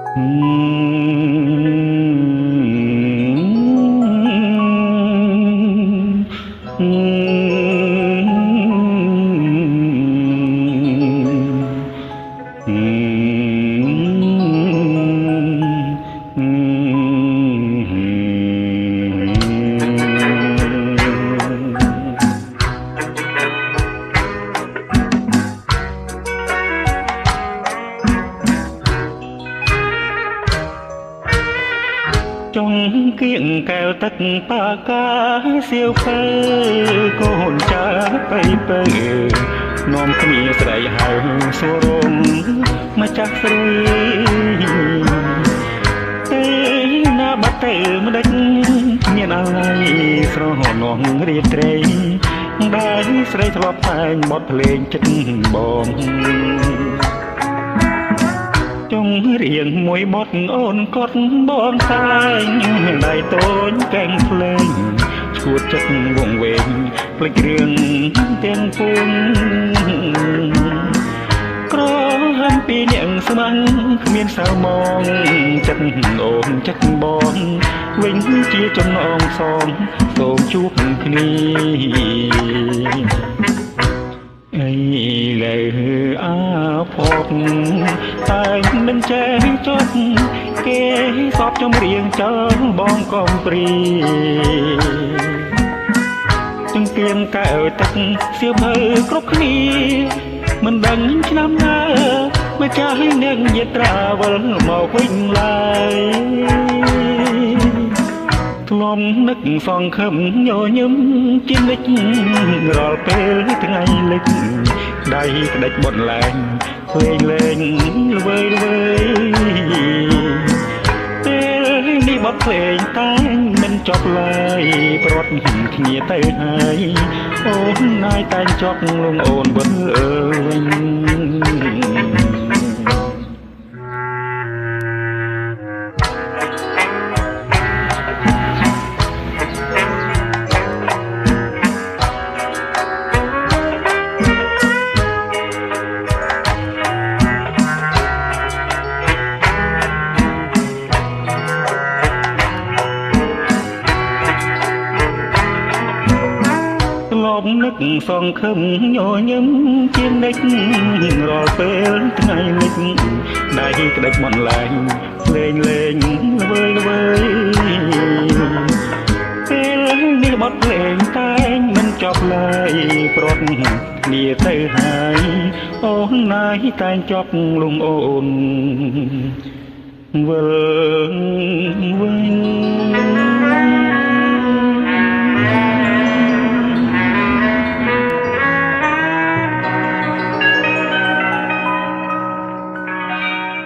ចង់គៀងកែវទឹកបាកាសៀវភៅកូនចាបៃពើនាំគ្នាស្រីហៅសួររំម្ចាស់ស្រីទេណាបាត់ទៅម្ដេចមានអាល័យស្រហនងរៀបត្រីដែលស្រីធ្លាប់តែងបទភ្លេងចិត្តបងចង់រៀងមួយបទអូនកត់បងតែងដៃតូចកែងភ្លេងឈួតចិត្តវងវែងភ្លេចរឿងទាំងពួងក្រហមពីអ្នកស្មាំងគ្មានសៅមងចិត្តអូនចិត្តបងវិញជាចំណងសងសូមជួបគ្នាអីលើអាផកតែមិនចេះចត់គេសពចំរៀងចើបងកំព្រីទាំងគៀងកែវទឹកសៀវភៅគ្រប់គ្នាមិនដឹងឆ្នាំណាម្ចាស់នឹងយាត្រាវិលមកវិញឡើយធ្លំនឹកសងខឹមញញឹមជានិចរាល់ពេលថ្ងៃលិចដៃក្តិចបត់លែងលេងល្វើយល្វើយពេលនេះបត់ភ្លេងតែមិនចប់ឡើយប្រត់គ្នាទៅហើយអូនណាយតែចប់លងអូនវិលវិញនឹកសងខឹមញញឹមជានិចរាល់ពេលថ្ងៃលិចដៃក្តិចបន់លែងលេងល្វើយល្វើយពេលនេះបត់ភ្លេងតែងមិនចប់ឡើយប្រត់គ្នាទៅហើយអូនណាយតែងចប់លងអូនវិលវិញ